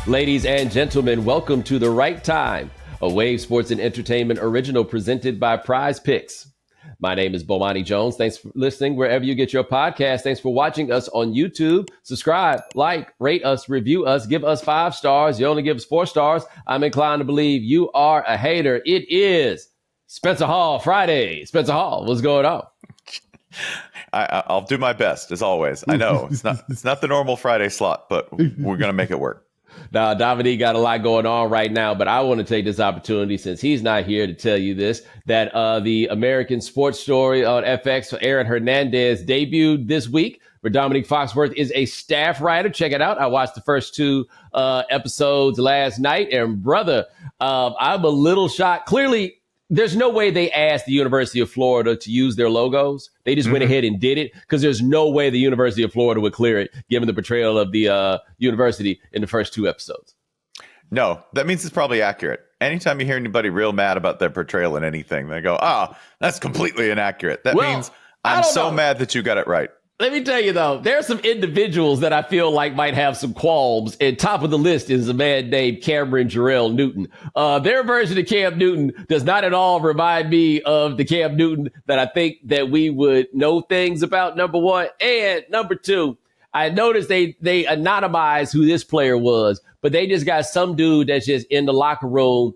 Ladies and gentlemen, welcome to The Right Time, a Wave Sports and Entertainment original presented by Prize Picks. My name is Bomani Jones. Thanks for listening wherever you get your podcast. Thanks for watching us on YouTube. Subscribe, like, rate us, review us, give us 5 stars. You only give us 4 stars. I'm inclined to believe you are a hater. It is Spencer Hall Friday. Spencer Hall, what's going on? I'll do my best, as always. I know it's not the normal Friday slot, but we're going to make it work. Now, Domonique got a lot going on right now, but I want to take this opportunity, since he's not here, to tell you this, that the American Sports Story on FX for Aaron Hernandez debuted this week, where Domonique Foxworth is a staff writer. Check it out. I watched the first 2 episodes last night, and brother, I'm a little shocked. Clearly, there's no way they asked the University of Florida to use their logos. They just went ahead and did it, because there's no way the University of Florida would clear it, given the portrayal of the university in the first 2 episodes. No, that means it's probably accurate. Anytime you hear anybody real mad about their portrayal in anything, they go, that's completely inaccurate. That means I'm so mad that you got it right. Let me tell you, though, there are some individuals that I feel like might have some qualms. And top of the list is a man named Cameron Jarrell Newton. Their version of Cam Newton does not at all remind me of the Cam Newton that I think that we would know things about, number one. And number two, I noticed they anonymized who this player was, but they just got some dude that's just in the locker room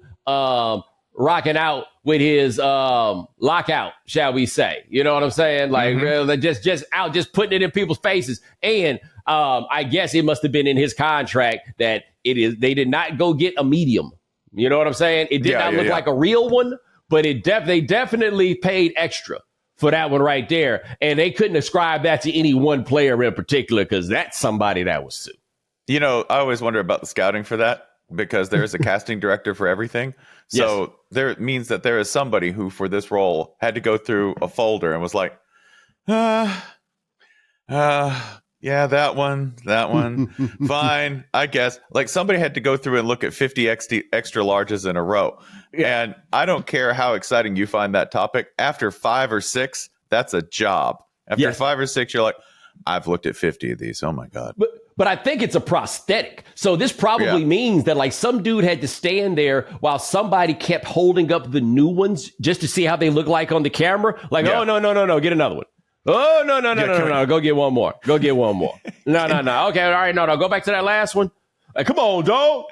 rocking out with his lockout, shall we say. You know what I'm saying? Like, really, just out, just putting it in people's faces. And I guess it must have been in his contract that they did not go get a medium. You know what I'm saying? It did not look like a real one, but they definitely paid extra for that one right there. And they couldn't ascribe that to any one player in particular, because that's somebody that was sued. You know, I always wonder about the scouting for that, because there's a casting director for everything. So there means that there is somebody who, for this role, had to go through a folder and was like, yeah, that one, fine, I guess. Like, somebody had to go through and look at 50 extra larges in a row. Yeah. And I don't care how exciting you find that topic. After 5 or 6, that's a job. After 5 or 6, you're like, I've looked at 50 of these. Oh, my God. But I think it's a prosthetic. So this probably means that, like, some dude had to stand there while somebody kept holding up the new ones just to see how they look like on the camera. Like, oh, no, get another one. Oh, no, go get one more. No. Okay, all right, no, go back to that last one. Like, come on, dog.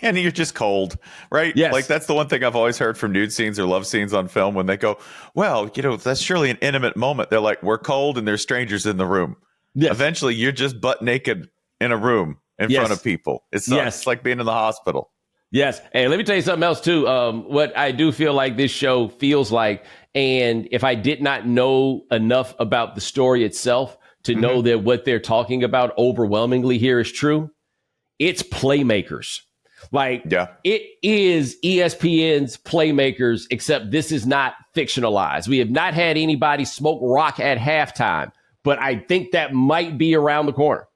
And you're just cold, right? Yes. Like, that's the one thing I've always heard from nude scenes or love scenes on film, when they go, well, that's surely an intimate moment. They're like, we're cold and there's strangers in the room. Yes. Eventually, you're just butt naked in a room in front of people. It's like being in the hospital. Yes. Hey, let me tell you something else, too. What I do feel like this show feels like, and if I did not know enough about the story itself to know that what they're talking about overwhelmingly here is true, it's playmakers. Like, it is ESPN's playmakers, except this is not fictionalized. We have not had anybody smoke rock at halftime, but I think that might be around the corner.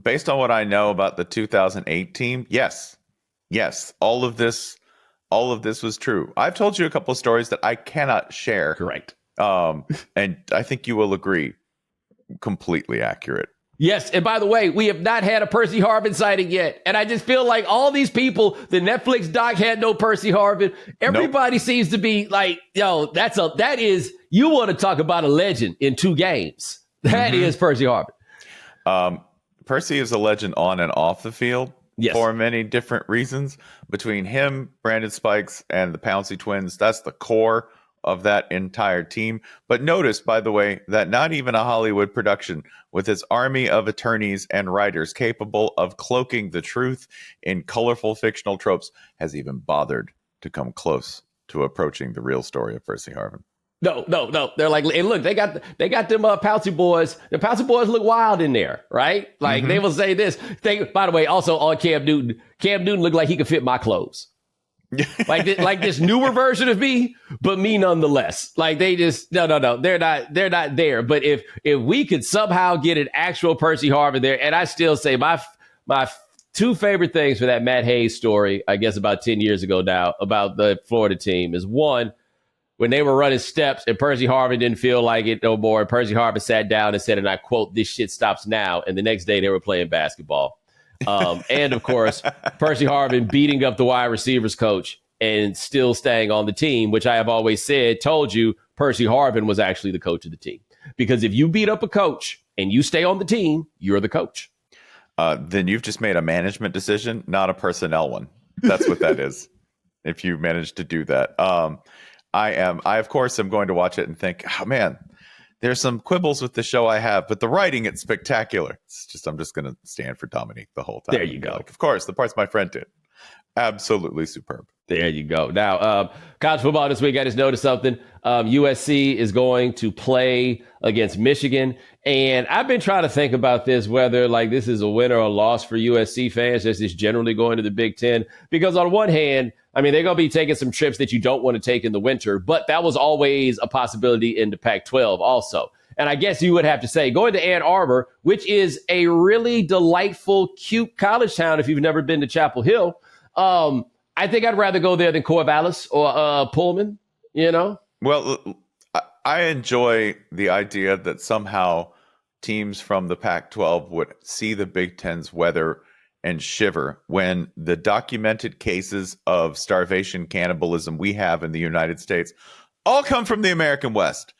Based on what I know about the 2008 team, yes, all of this was true. I've told you a couple of stories that I cannot share. Correct. And I think you will agree, completely accurate. Yes, and by the way, we have not had a Percy Harvin sighting yet. And I just feel like all these people, the Netflix doc had no Percy Harvin. Everybody seems to be like, yo, that is, you want to talk about a legend in 2 games. That is Percy Harvin. Percy is a legend on and off the field for many different reasons. Between him, Brandon Spikes, and the Pouncey twins, that's the core of that entire team. But notice, by the way, that not even a Hollywood production with its army of attorneys and writers capable of cloaking the truth in colorful fictional tropes has even bothered to come close to approaching the real story of Percy Harvin. No. They're like, and look, they got them Pouncey boys. The Pouncey boys look wild in there, right? Like, they will say this. By the way, also on Cam Newton looked like he could fit my clothes. like this newer version of me, but me nonetheless. Like, they just no, they're not there. But if we could somehow get an actual Percy Harvin there, and I still say my 2 favorite things for that Matt Hayes story, I guess about 10 years ago now, about the Florida team is, one, when they were running steps and Percy Harvin didn't feel like it no more. Percy Harvin sat down and said, and I quote, "This shit stops now." And the next day they were playing basketball. And of course, Percy Harvin beating up the wide receivers coach and still staying on the team, which I have always told you, Percy Harvin was actually the coach of the team. Because if you beat up a coach and you stay on the team, you're the coach. Then you've just made a management decision, not a personnel one. That's what that is. If you manage to do that. I of course am going to watch it and think, oh man, there's some quibbles with the show I have, but the writing, it's spectacular. I'm just going to stand for Domonique the whole time. There you go. Like, of course, the parts my friend did. Absolutely superb. There you go. Now, college football this week, I just noticed something. USC is going to play against Michigan. And I've been trying to think about this, whether like this is a win or a loss for USC fans, just generally going to the Big Ten. Because on one hand, I mean, they're going to be taking some trips that you don't want to take in the winter, but that was always a possibility in the Pac-12 also. And I guess you would have to say going to Ann Arbor, which is a really delightful, cute college town if you've never been to Chapel Hill. I think I'd rather go there than Corvallis or Pullman, you know? Well, I enjoy the idea that somehow teams from the Pac-12 would see the Big Ten's weather and shiver when the documented cases of starvation cannibalism we have in the United States all come from the American West.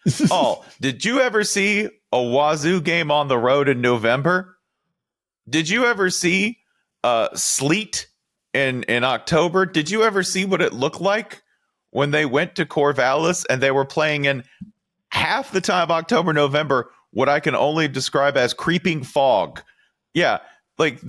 Did you ever see a Wazoo game on the road in November? Did you ever see sleet in October? Did you ever see what it looked like when they went to Corvallis and they were playing in half the time October, November, what I can only describe as creeping fog? Yeah, like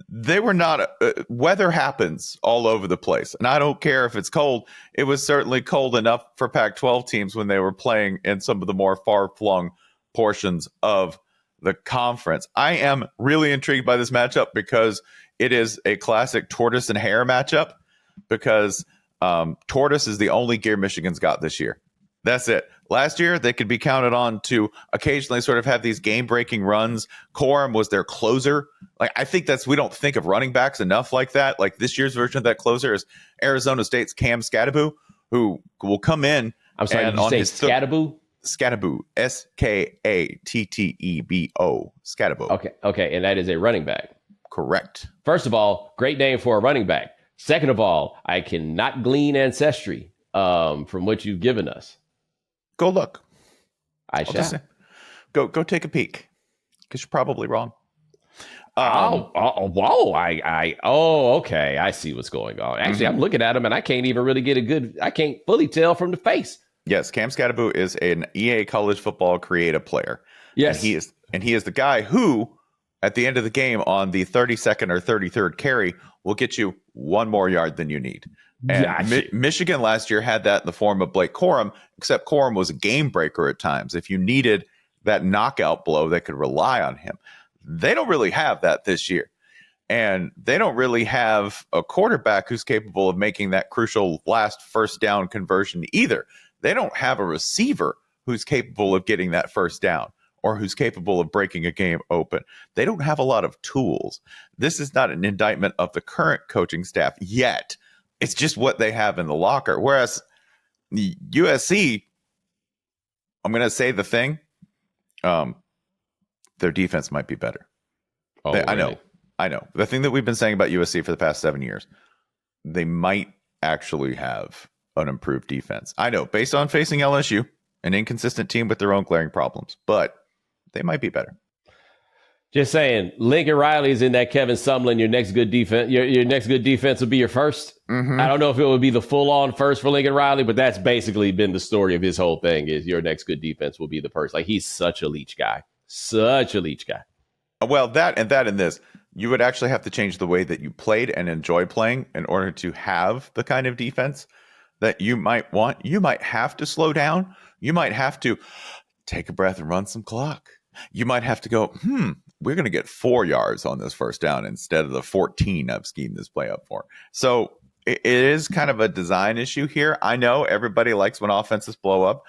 they were not, weather happens all over the place. And I don't care if it's cold. It was certainly cold enough for Pac-12 teams when they were playing in some of the more far-flung portions of the conference. I am really intrigued by this matchup because it is a classic tortoise and hare matchup, because tortoise is the only gear Michigan's got this year. That's it. Last year, they could be counted on to occasionally sort of have these game-breaking runs. Corum was their closer. Like, I think we don't think of running backs enough like that. Like, this year's version of that closer is Arizona State's Cam Skattebo, who will come in. I'm sorry, did you say Skattebo? Skattebo, Skattebo, Skattebo. Okay, and that is a running back. Correct. First of all, great name for a running back. Second of all, I cannot glean ancestry from what you've given us. Go look. I shall. Go take a peek, because you're probably wrong. Okay. I see what's going on. Actually, I'm looking at him and I can't even really I can't fully tell from the face. Yes, Cam Skattebo is an EA college football creative player. Yes. And he is the guy who, at the end of the game on the 32nd or 33rd carry, will get you one more yard than you need. And Michigan last year had that in the form of Blake Corum, except Corum was a game breaker at times. If you needed that knockout blow, they could rely on him. They don't really have that this year. And they don't really have a quarterback who's capable of making that crucial last first down conversion either. They don't have a receiver who's capable of getting that first down or who's capable of breaking a game open. They don't have a lot of tools. This is not an indictment of the current coaching staff yet. It's just what they have in the locker. Whereas the USC, I'm going to say the thing, their defense might be better. Really? I know. The thing that we've been saying about USC for the past 7 years, they might actually have an improved defense. I know, based on facing LSU, an inconsistent team with their own glaring problems, but they might be better. Just saying, Lincoln Riley's in that Kevin Sumlin, your next good defense. Your next good defense will be your first. I don't know if it would be the full-on first for Lincoln Riley, but that's basically been the story of his whole thing, is your next good defense will be the first. Like, he's such a leech guy. Well, that and this, you would actually have to change the way that you played and enjoy playing in order to have the kind of defense that you might want. You might have to slow down. You might have to take a breath and run some clock. You might have to go, we're going to get 4 yards on this first down instead of the 14 I've schemed this play up for. So it is kind of a design issue here. I know everybody likes when offenses blow up.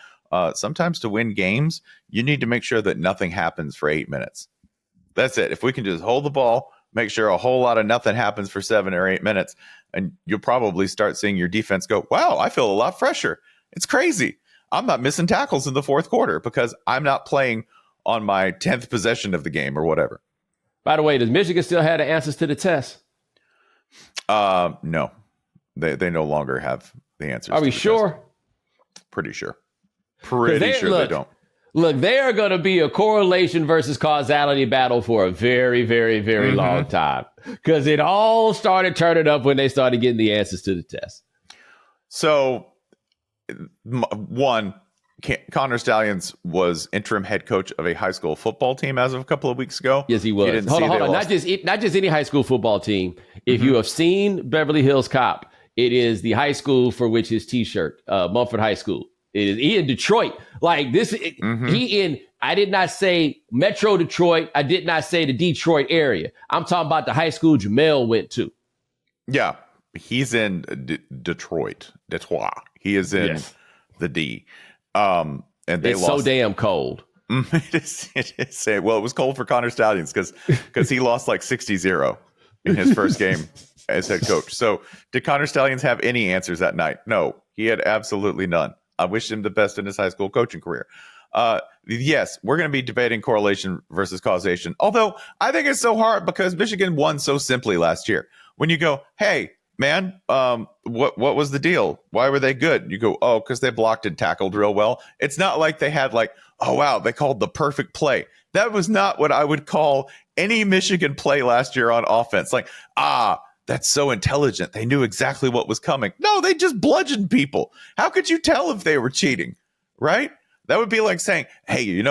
Sometimes to win games, you need to make sure that nothing happens for 8 minutes. That's it. If we can just hold the ball, make sure a whole lot of nothing happens for 7 or 8 minutes, and you'll probably start seeing your defense go, wow, I feel a lot fresher. It's crazy. I'm not missing tackles in the fourth quarter because I'm not playing on my 10th possession of the game or whatever. By the way, does Michigan still have the answers to the test? No, they no longer have the answers. Are we sure? Test. Pretty sure. They don't. Look, they are going to be a correlation versus causality battle for a very, very, very long time, because it all started turning up when they started getting the answers to the test. So, one, Connor Stalions was interim head coach of a high school football team as of a couple of weeks ago. Yes, he was. Hold on. Not just any high school football team. If you have seen Beverly Hills Cop, it is the high school for which his T-shirt, Mumford High School. He in Detroit. Like this, I did not say Metro Detroit. I did not say the Detroit area. I'm talking about the high school Jamel went to. Yeah, he's in Detroit. He is in the D. And they it's lost. So damn cold. It is. Well, it was cold for Connor Stalions because he lost like 60-0 in his first game as head coach. So did Connor Stalions have any answers that night? No, he had absolutely none. I wish him the best in his high school coaching career. Yes, we're going to be debating correlation versus causation. Although I think it's so hard because Michigan won so simply last year. When you go, hey, man, what was the deal? Why were they good? You go, oh, because they blocked and tackled real well. It's not like they had like, oh, wow, they called the perfect play. That was not what I would call any Michigan play last year on offense. Like, that's so intelligent. They knew exactly what was coming. No, they just bludgeoned people. How could you tell if they were cheating, right? That would be like saying, hey,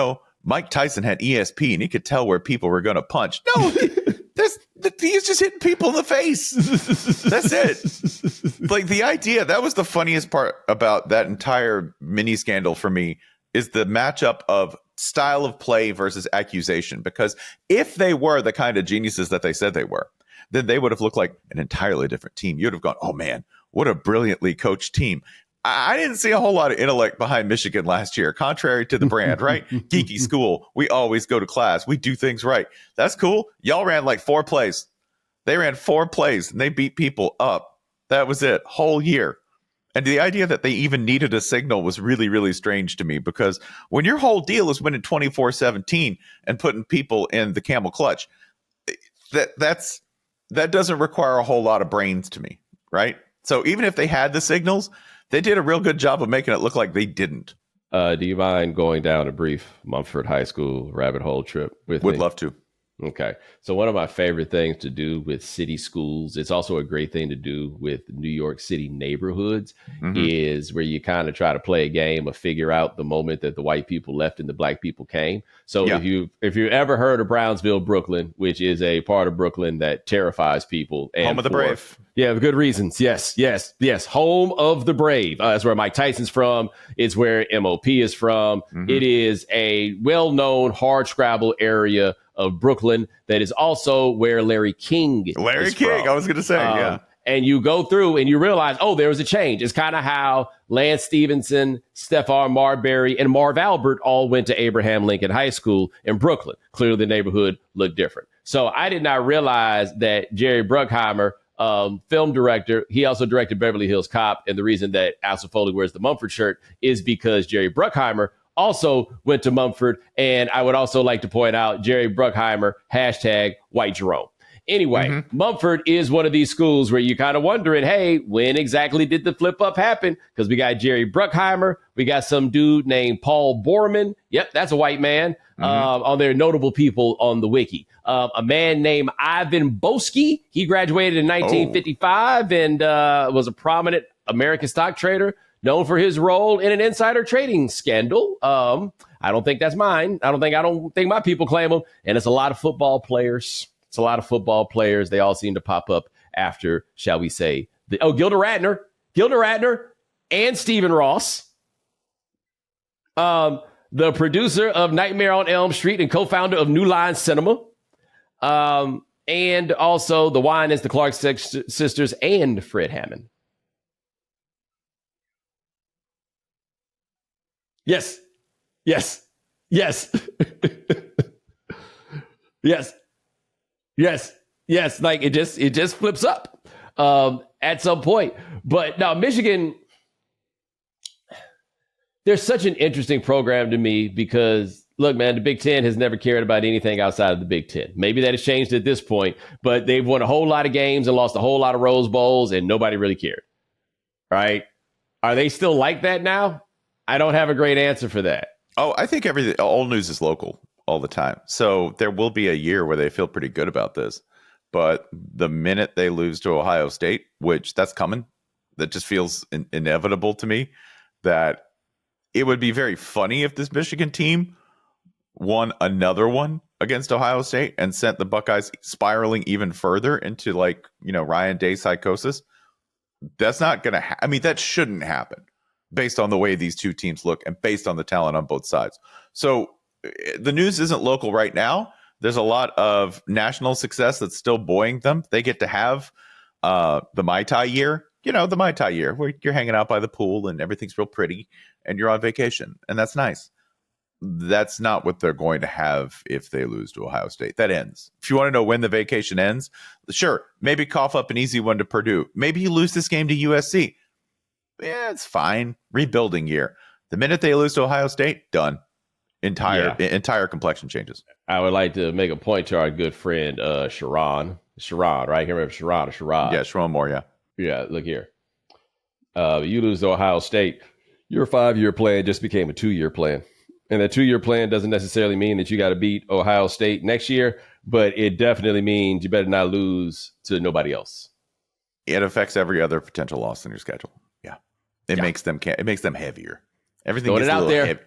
Mike Tyson had ESP and he could tell where people were going to punch. No, he's just hitting people in the face. That's it. Like the idea, that was the funniest part about that entire mini scandal for me, is the matchup of style of play versus accusation. Because if they were the kind of geniuses that they said they were, then they would have looked like an entirely different team. You'd have gone, oh man, what a brilliantly coached team. I didn't see a whole lot of intellect behind Michigan last year, contrary to the brand, right? Geeky school. We always go to class. We do things right. That's cool. Y'all ran like 4 plays. They ran 4 plays and they beat people up. That was it, whole year. And the idea that they even needed a signal was really, really strange to me, because when your whole deal is winning 24-17 and putting people in the camel clutch, that doesn't require a whole lot of brains to me, right? So even if they had the signals, they did a real good job of making it look like they didn't. Do you mind going down a brief Mumford High School rabbit hole trip with me? Would love to. Okay. So one of my favorite things to do with city schools, it's also a great thing to do with New York City neighborhoods, is where you kind of try to play a game of figure out the moment that the white people left and the black people came. So if you ever heard of Brownsville, Brooklyn, which is a part of Brooklyn that terrifies people. And home of the brave. Yeah, for good reasons. Yes. Home of the brave. That's where Mike Tyson's from. It's where MOP is from. It is a well-known hard-scrabble area of Brooklyn that is also where Larry King is from. I was going to say, yeah. And you go through and you realize, oh, there was a change. It's kind of how Lance Stevenson, Stephon Marbury, and Marv Albert all went to Abraham Lincoln High School in Brooklyn. Clearly, the neighborhood looked different. So I did not realize that Jerry Bruckheimer, film director, he also directed Beverly Hills Cop. And the reason that Alcide Foley wears the Mumford shirt is because Jerry Bruckheimer also went to Mumford. And I would also like to point out Jerry Bruckheimer, #White Jerome. Anyway, Mumford is one of these schools where you're kind of wondering, hey, when exactly did the flip up happen? Because we got Jerry Bruckheimer. We got some dude named Paul Borman. Yep, that's a white man. On their notable people on the wiki. A man named Ivan Boesky. He graduated in 1955 and was a prominent American stock trader, known for his role in an insider trading scandal. I don't think that's mine. I don't think my people claim him. And it's a lot of football players. They all seem to pop up after, shall we say, Gilda Radner and Stephen Ross. The producer of Nightmare on Elm Street and co-founder of New Line Cinema. And also the Wine is the Clark sisters and Fred Hammond. Yes. Yes. Like it just flips up at some point. But now Michigan, there's such an interesting program to me because Look, man, the Big Ten has never cared about anything outside of the Big Ten. Maybe that has changed at this point, but they've won a whole lot of games and lost a whole lot of Rose Bowls, and nobody really cared. Right? Are they still like that now? I don't have a great answer for that. Oh, I think all news is local all the time. So there will be a year where they feel pretty good about this. But the minute they lose to Ohio State, which that's coming, that just feels inevitable to me, that it would be very funny if this Michigan team won another one against Ohio State and sent the Buckeyes spiraling even further into Ryan Day psychosis. That's not going to I mean, that shouldn't happen based on the way these two teams look and based on the talent on both sides. So the news isn't local right now. There's a lot of national success that's still buoying them. They get to have the Mai Tai year, the Mai Tai year where you're hanging out by the pool and everything's real pretty and you're on vacation. And that's nice. That's not what they're going to have if they lose to Ohio State. That ends. If you want to know when the vacation ends, sure, maybe cough up an easy one to Purdue. Maybe you lose this game to USC. Yeah, it's fine. Rebuilding year. The minute they lose to Ohio State, done. Entire complexion changes. I would like to make a point to our good friend Sharon, right? I can't remember Sharon or Sherrod. Yeah, Sharon Moore, yeah. Yeah, look here. You lose to Ohio State, your 5-year plan just became a 2-year plan. And that 2-year plan doesn't necessarily mean that you got to beat Ohio State next year, but it definitely means you better not lose to nobody else. It affects every other potential loss in your schedule. Yeah. It makes them heavier. Everything is out there. Heavy.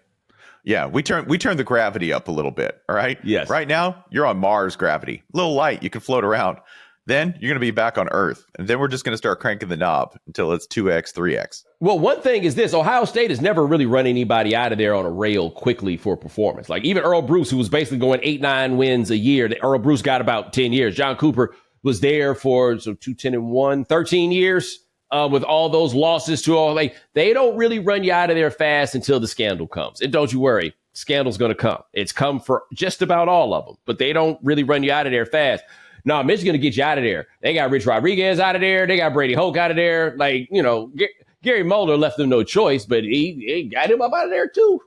Yeah, we turn the gravity up a little bit, all right? Yes. Right now, you're on Mars gravity. A little light, you can float around. Then you're going to be back on Earth. And then we're just going to start cranking the knob until it's 2x, 3x. Well, one thing is this. Ohio State has never really run anybody out of there on a rail quickly for performance. Like even Earl Bruce, who was basically going 8-9 wins a year. Earl Bruce got about 10 years. John Cooper was there for 2-10-1, 13 years with all those losses to all. They don't really run you out of there fast until the scandal comes. And don't you worry, scandal's going to come. It's come for just about all of them. But they don't really run you out of there fast. No, Michigan's going to get you out of there. They got Rich Rodriguez out of there. They got Brady Hoke out of there. Gary Mulder left them no choice, but he got him up out of there too.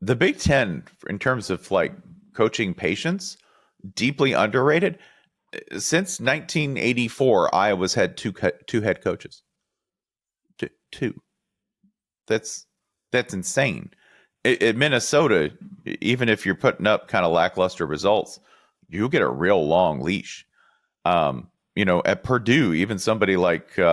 The Big Ten, in terms of coaching patience, deeply underrated. Since 1984, Iowa's had two head coaches. Two. That's insane. At Minnesota, even if you're putting up kind of lackluster results, you get a real long leash. At Purdue, even somebody like, they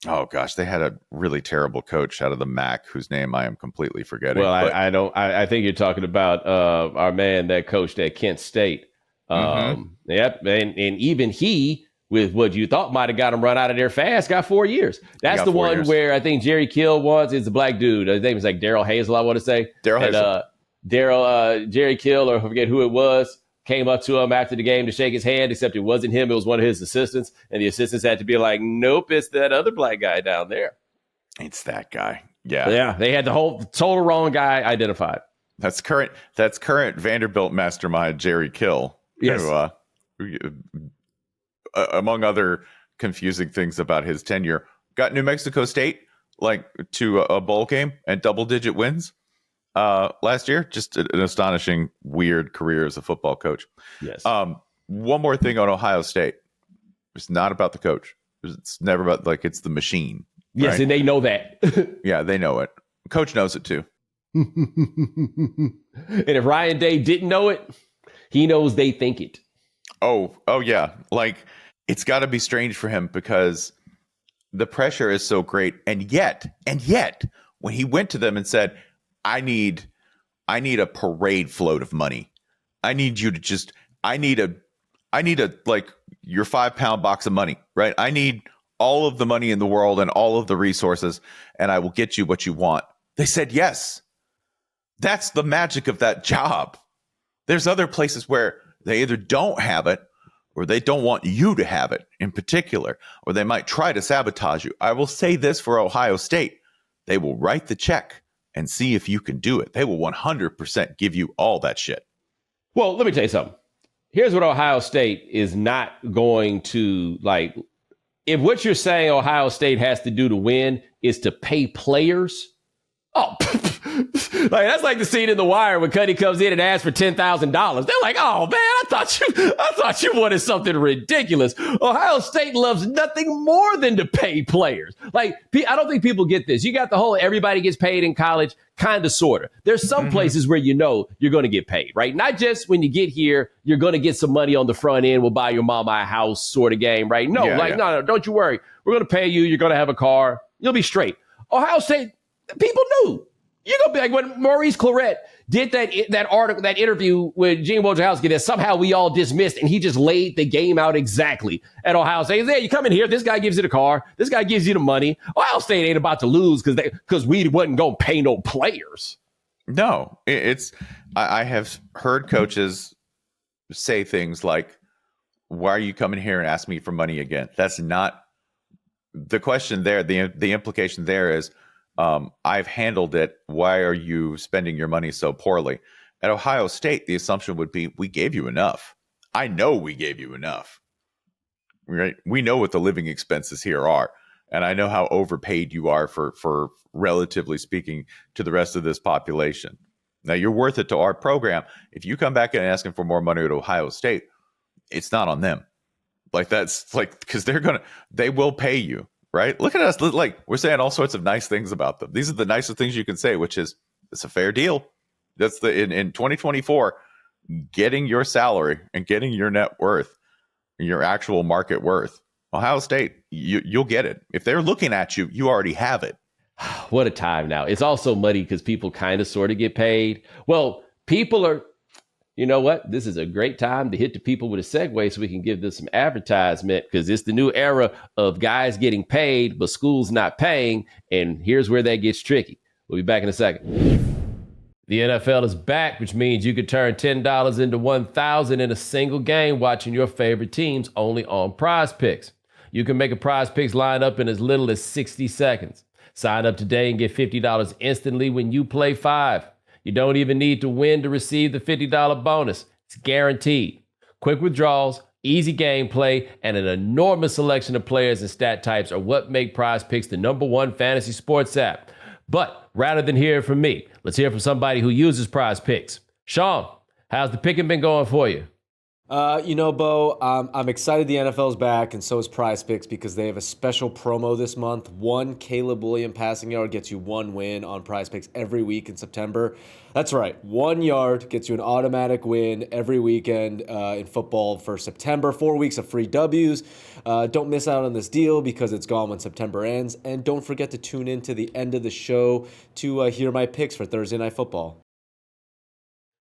had a really terrible coach out of the MAC whose name I am completely forgetting. Well, I think you're talking about our man that coached at Kent State. Yep. And even he, with what you thought might have got him run out of there fast, got 4 years. That's the one where I think Jerry Kill is a black dude. His name is Daryl Hazel, I want to say. Jerry Kill, or I forget who it was, came up to him after the game to shake his hand, except it wasn't him. It was one of his assistants. And the assistants had to be like, nope, it's that other black guy down there. It's that guy. Yeah. Yeah. They had the whole total wrong guy identified. That's current Vanderbilt mastermind, Jerry Kill. Yes. Who, among other confusing things about his tenure, got New Mexico State to a bowl game and double-digit wins. Last year, just an astonishing, weird career as a football coach. Yes. One more thing on Ohio State. It's not about the coach. It's never about it's the machine. Yes, right? And they know that. Yeah, they know it. Coach knows it too. And if Ryan Day didn't know it, he knows they think it. Oh yeah. It's got to be strange for him because the pressure is so great. And yet, when he went to them and said, I need a parade float of money. I need you to I need a your 5-pound box of money, right? I need all of the money in the world and all of the resources, and I will get you what you want. They said yes. That's the magic of that job. There's other places where they either don't have it or they don't want you to have it in particular, or they might try to sabotage you. I will say this for Ohio State. They will write the check and see if you can do it. They will 100% give you all that shit. Well, let me tell you something. Here's what Ohio State is not going to if what you're saying Ohio State has to do to win is to pay players. Oh, Like, that's like the scene in The Wire when Cuddy comes in and asks for $10,000. They're like, oh man, I thought you wanted something ridiculous. Ohio State loves nothing more than to pay players. Like, I don't think people get this. You got the whole everybody gets paid in college, kind of, sort of. There's some places where you know you're going to get paid, right? Not just when you get here, you're going to get some money on the front end, we'll buy your mama a house sort of game, right? No, no, don't you worry. We're going to pay you. You're going to have a car. You'll be straight. Ohio State, people knew. You're going to be like when Maurice Clarett did that article, that interview with Gene Wojciechowski that somehow we all dismissed, and he just laid the game out exactly at Ohio State. He said, hey, you come in here, this guy gives you the car, this guy gives you the money. Ohio State ain't about to lose because we wasn't going to pay no players. No, I have heard coaches say things like, why are you coming here and asking me for money again? That's not the question there. The implication there is, I've handled it. Why are you spending your money so poorly? At Ohio State, the assumption would be, we gave you enough. I know we gave you enough. Right? We know what the living expenses here are. And I know how overpaid you are for relatively speaking to the rest of this population. Now, you're worth it to our program. If you come back in and asking for more money at Ohio State, it's not on them. Like, that's like, because they will pay you. Right? Look at us. Like, we're saying all sorts of nice things about them. These are the nicest things you can say, which is, it's a fair deal. That's in 2024, getting your salary and getting your net worth, your actual market worth. Ohio State, you'll get it. If they're looking at you, you already have it. What a time now. It's also muddy because people kind of sort of get paid. Well, people are, you know what? This is a great time to hit the people with a segue so we can give them some advertisement, because it's the new era of guys getting paid, but schools not paying. And here's where that gets tricky. We'll be back in a second. The NFL is back, which means you could turn $10 into $1,000 in a single game watching your favorite teams only on Prize Picks. You can make a Prize Picks lineup in as little as 60 seconds. Sign up today and get $50 instantly when you play 5. You don't even need to win to receive the $50 bonus. It's guaranteed. Quick withdrawals, easy gameplay, and an enormous selection of players and stat types are what make Prize Picks the #1 fantasy sports app. But rather than hear from me, let's hear from somebody who uses Prize Picks. Sean, how's the picking been going for you? Bo, I'm excited the NFL's back, and so is Prize Picks, because they have a special promo this month. 1 Caleb Williams passing yard gets you 1 win on Prize Picks every week in September. That's right, 1 yard gets you an automatic win every weekend in football for September. 4 weeks of free W's. Don't miss out on this deal because it's gone when September ends. And don't forget to tune in to the end of the show to hear my picks for Thursday Night Football.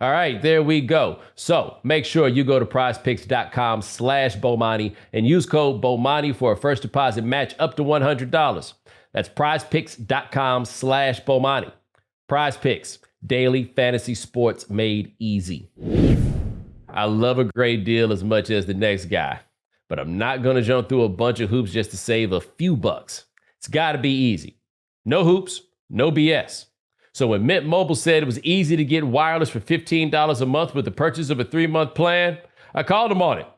All right, there we go. So make sure you go to prizepicks.com/Bomani and use code Bomani for a first deposit match up to $100. That's prizepicks.com/Bomani. Prize Picks, daily fantasy sports made easy. I love a great deal as much as the next guy, but I'm not going to jump through a bunch of hoops just to save a few bucks. It's got to be easy. No hoops, no BS. So when Mint Mobile said it was easy to get wireless for $15 a month with the purchase of a 3-month plan, I called them on it.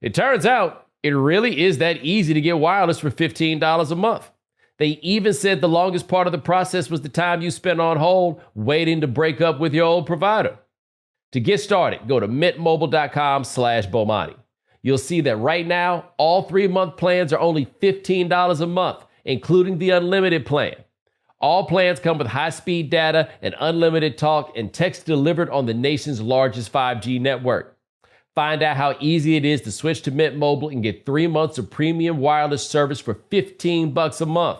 It turns out it really is that easy to get wireless for $15 a month. They even said the longest part of the process was the time you spent on hold waiting to break up with your old provider. To get started, go to mintmobile.com/Bomani. You'll see that right now, all 3-month plans are only $15 a month, including the unlimited plan. All plans come with high-speed data and unlimited talk and text delivered on the nation's largest 5G network. Find out how easy it is to switch to Mint Mobile and get 3 months of premium wireless service for $15 a month.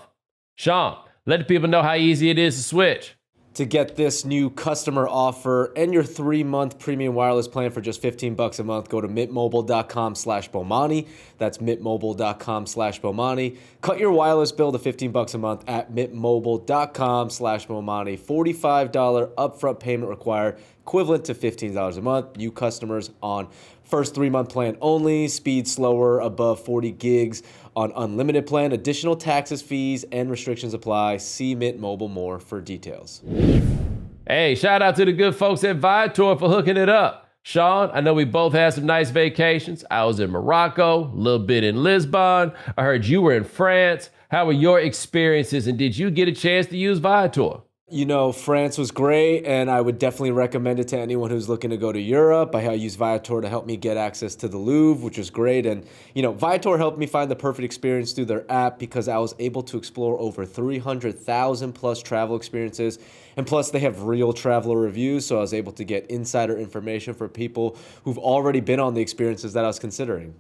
Sean, let the people know how easy it is to switch. To get this new customer offer and your 3-month premium wireless plan for just $15 a month, go to mintmobile.com/Bomani. That's mintmobile.com/Bomani. Cut your wireless bill to $15 a month at mintmobile.com/Bomani. $45 upfront payment required, equivalent to $15 a month. New customers on first 3-month plan only. Speed slower, above 40 gigs on unlimited plan. Additional taxes, fees, and restrictions apply. See Mint Mobile more for details. Hey, shout out to the good folks at Viator for hooking it up. Sean, I know we both had some nice vacations. I was in Morocco, a little bit in Lisbon. I heard you were in France. How were your experiences, and did you get a chance to use Viator? France was great, and I would definitely recommend it to anyone who's looking to go to Europe. I used Viator to help me get access to the Louvre, which was great. And, Viator helped me find the perfect experience through their app because I was able to explore over 300,000 plus travel experiences. And plus, they have real traveler reviews, so I was able to get insider information for people who've already been on the experiences that I was considering.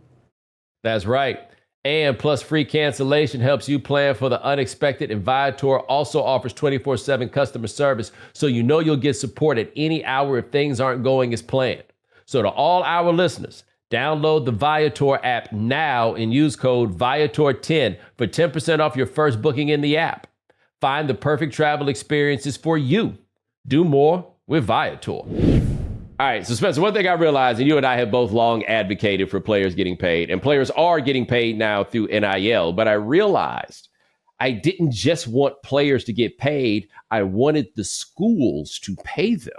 That's right. And plus, free cancellation helps you plan for the unexpected. And Viator also offers 24/7 customer service, so you'll get support at any hour if things aren't going as planned. So to all our listeners, download the Viator app now and use code Viator10 for 10% off your first booking in the app. Find the perfect travel experiences for you. Do more with Viator. All right, so Spencer, one thing I realized, and you and I have both long advocated for players getting paid, and players are getting paid now through NIL, but I realized I didn't just want players to get paid, I wanted the schools to pay them.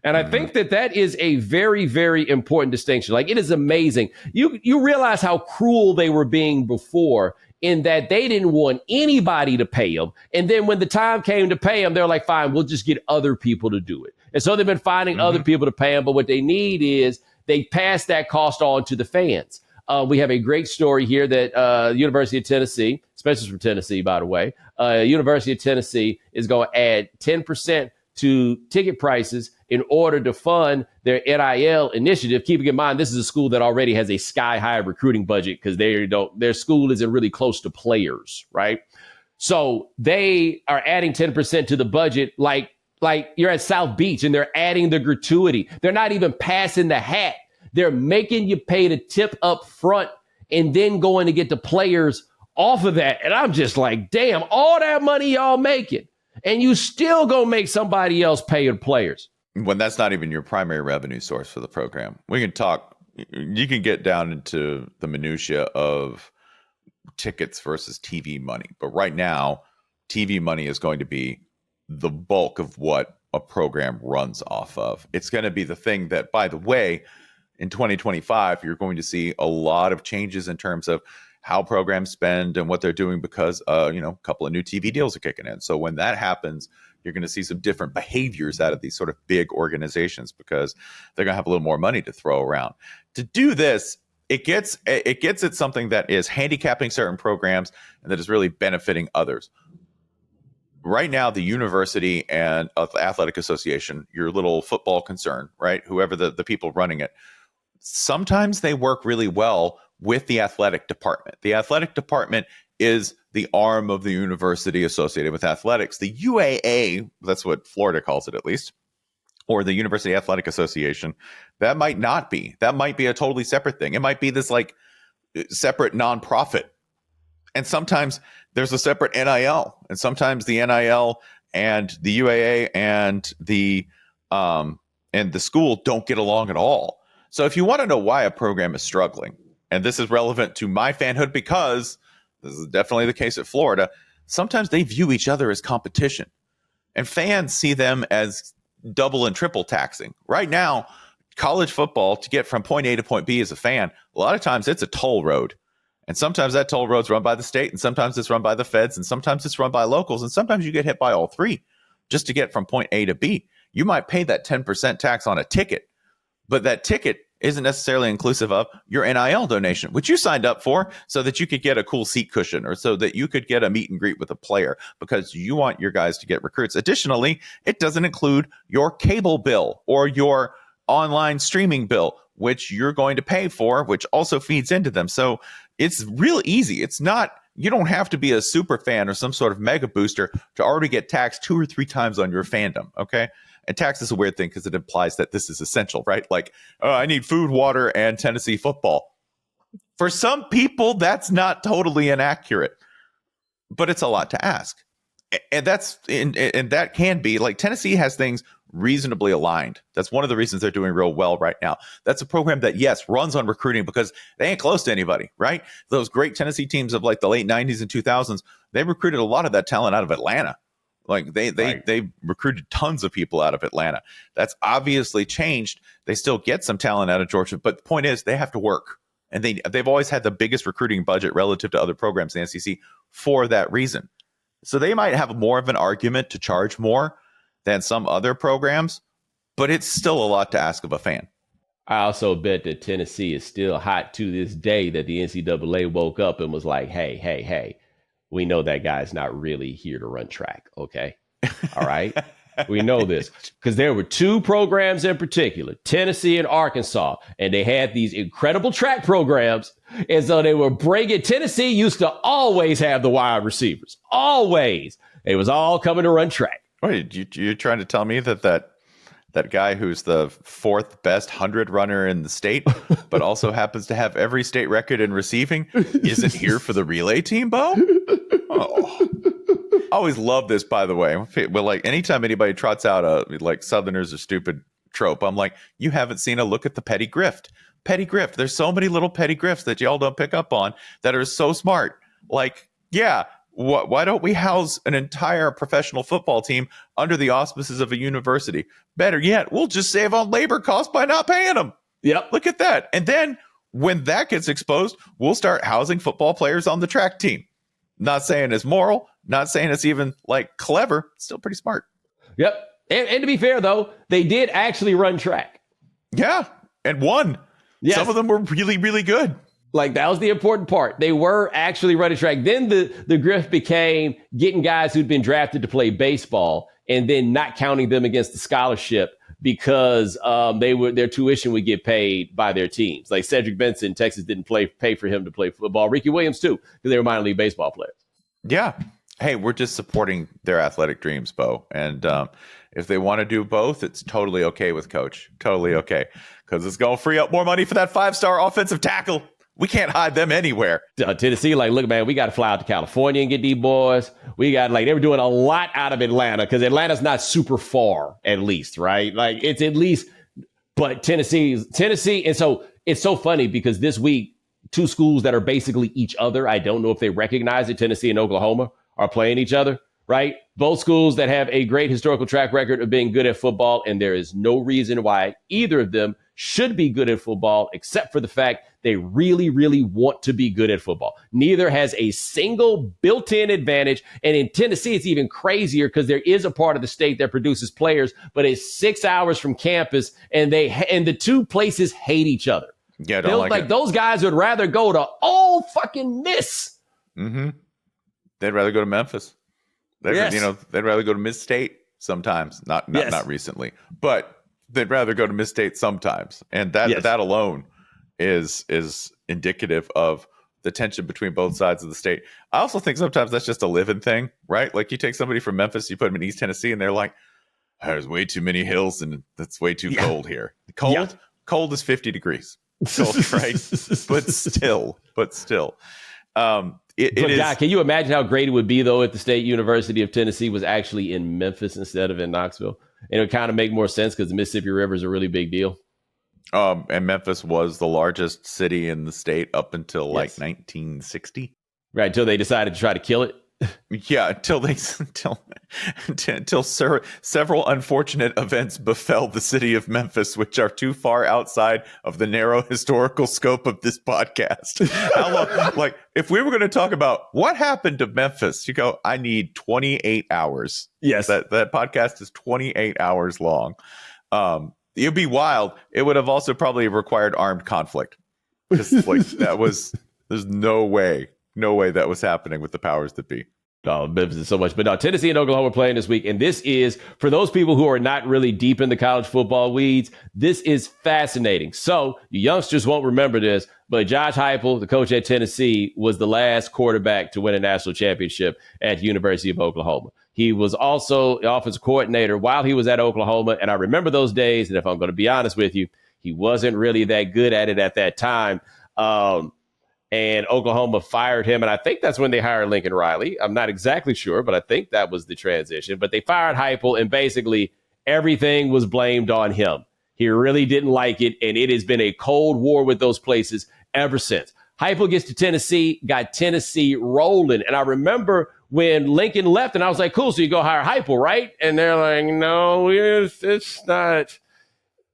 And I think that is a very, very important distinction. Like, it is amazing. You realize how cruel they were being before, in that they didn't want anybody to pay them. And then when the time came to pay them, they're like, fine, we'll just get other people to do it. And so they've been finding other people to pay them. But what they need is they pass that cost on to the fans. We have a great story here that University of Tennessee, especially from Tennessee, by the way, University of Tennessee is going to add 10% to ticket prices in order to fund their NIL initiative. Keeping in mind, this is a school that already has a sky-high recruiting budget because their school isn't really close to players, right? So they are adding 10% to the budget like you're at South Beach, and they're adding the gratuity. They're not even passing the hat. They're making you pay the tip up front and then going to get the players off of that. And I'm just like, damn, all that money y'all making, and you still gonna make somebody else pay the players. When that's not even your primary revenue source for the program. We can talk, you can get down into the minutia of tickets versus TV money. But right now, TV money is going to be the bulk of what a program runs off of. It's going to be the thing that, by the way, in 2025, you're going to see a lot of changes in terms of how programs spend and what they're doing because, a couple of new TV deals are kicking in. So when that happens, you're going to see some different behaviors out of these sort of big organizations because they're going to have a little more money to throw around. To do this, it gets at something that is handicapping certain programs and that is really benefiting others. Right now, the university and athletic association, your little football concern, right? Whoever the people running it, sometimes they work really well with the athletic department. The athletic department is the arm of the university associated with athletics. The UAA, that's what Florida calls it at least, or the University Athletic Association, that might not be. That might be a totally separate thing. It might be this like separate nonprofit. And sometimes there's a separate NIL, and sometimes the NIL and the UAA and the school don't get along at all. So if you want to know why a program is struggling, and this is relevant to my fanhood because this is definitely the case at Florida, sometimes they view each other as competition. And fans see them as double and triple taxing. Right now, college football, to get from point A to point B as a fan, a lot of times it's a toll road. And sometimes that toll road's run by the state, and sometimes it's run by the feds, and sometimes it's run by locals, and sometimes you get hit by all three just to get from point A to B. You might pay that 10% tax on a ticket, but that ticket isn't necessarily inclusive of your NIL donation, which you signed up for so that you could get a cool seat cushion or so that you could get a meet and greet with a player because you want your guys to get recruits. Additionally, it doesn't include your cable bill or your online streaming bill, which you're going to pay for, which also feeds into them. So it's real easy. It's not, you don't have to be a super fan or some sort of mega booster to already get taxed 2 or 3 times on your fandom. Okay. And tax is a weird thing because it implies that this is essential, right? Like, oh, I need food, water, and Tennessee football. For some people, that's not totally inaccurate, but it's a lot to ask. And that can be like Tennessee has things reasonably aligned. That's one of the reasons they're doing real well right now. That's a program that, yes, runs on recruiting because they ain't close to anybody, right? Those great Tennessee teams of like the late 90s and 2000s, they recruited a lot of that talent out of Atlanta. Like they recruited tons of people out of Atlanta. That's obviously changed. They still get some talent out of Georgia, but the point is they have to work. And they've always had the biggest recruiting budget relative to other programs in the SEC for that reason. So they might have more of an argument to charge more than some other programs, but it's still a lot to ask of a fan. I also bet that Tennessee is still hot to this day that the NCAA woke up and was like, hey, we know that guy's not really here to run track, okay? All right? We know this because there were two programs in particular, Tennessee and Arkansas, and they had these incredible track programs. And so they were bringing, Tennessee used to always have the wide receivers, always. It was all coming to run track. Wait, you're trying to tell me that guy who's the fourth best 100 runner in the state, but also happens to have every state record in receiving, isn't here for the relay team, Bo? Oh. I always love this, by the way. But like anytime anybody trots out a like Southerners are stupid trope, I'm like, you haven't seen a look at the petty grift. Petty grift. There's so many little petty grifts that y'all don't pick up on that are so smart. Like, yeah, why don't we house an entire professional football team under the auspices of a university? Better yet, we'll just save on labor costs by not paying them. Yep. Look at that. And then when that gets exposed, we'll start housing football players on the track team. Not saying it's moral, not saying it's even like clever, still pretty smart. Yep. And to be fair, though, they did actually run track. Yeah. And won. Yes. Some of them were really, really good. Like, that was the important part. They were actually running track. Then the grift became getting guys who'd been drafted to play baseball and then not counting them against the scholarship because their tuition would get paid by their teams. Like Cedric Benson, Texas didn't pay for him to play football. Ricky Williams, too, because they were minor league baseball players. Yeah. Hey, we're just supporting their athletic dreams, Bo. And if they want to do both, it's totally okay with Coach. Totally okay. Because it's going to free up more money for that 5-star offensive tackle. We can't hide them anywhere. Tennessee, like, look, man, we got to fly out to California and get these boys. We got, like, they were doing a lot out of Atlanta because Atlanta's not super far, at least, right? Like, it's at least, but Tennessee. And so it's so funny because this week, two schools that are basically each other, I don't know if they recognize it, Tennessee and Oklahoma are playing each other, right? Both schools that have a great historical track record of being good at football, and there is no reason why either of them should be good at football, except for the fact they really, really want to be good at football. Neither has a single built-in advantage. And in Tennessee, it's even crazier because there is a part of the state that produces players, but it's 6 hours from campus, and the two places hate each other. Yeah, don't like it. Those guys would rather go to old fucking Miss. Mm-hmm. They'd rather go to Memphis. They'd rather go to Miss State sometimes. Not recently, but they'd rather go to Miss State sometimes. And that alone is indicative of the tension between both sides of the state. I also think sometimes that's just a living thing, right? Like you take somebody from Memphis, you put them in East Tennessee, and they're like, there's way too many hills and it's way too cold here. Cold is 50 degrees. Cold, right? but still. God, can you imagine how great it would be, though, if the State University of Tennessee was actually in Memphis instead of in Knoxville? And it would kind of make more sense because the Mississippi River is a really big deal. And Memphis was the largest city in the state up until like 1960. Right, until they decided to try to kill it. Yeah, until several unfortunate events befell the city of Memphis, which are too far outside of the narrow historical scope of this podcast. Like, if we were going to talk about what happened to Memphis, you go, I need 28 hours. Yes. That podcast is 28 hours long. It'd be wild. It would have also probably required armed conflict. Because there's no way that was happening with the powers that be. Oh, Memphis is so much. But no, Tennessee and Oklahoma are playing this week. And this is, for those people who are not really deep in the college football weeds, this is fascinating. So you youngsters won't remember this, but Josh Heupel, the coach at Tennessee, was the last quarterback to win a national championship at the University of Oklahoma. He was also the offensive coordinator while he was at Oklahoma. And I remember those days. And if I'm going to be honest with you, he wasn't really that good at it at that time. And Oklahoma fired him. And I think that's when they hired Lincoln Riley. I'm not exactly sure, but I think that was the transition. But they fired Heupel, and basically everything was blamed on him. He really didn't like it, and it has been a cold war with those places ever since. Heupel gets to Tennessee, got Tennessee rolling. And I remember when Lincoln left, and I was like, cool, so you go hire Heupel, right? And they're like, no, it's not.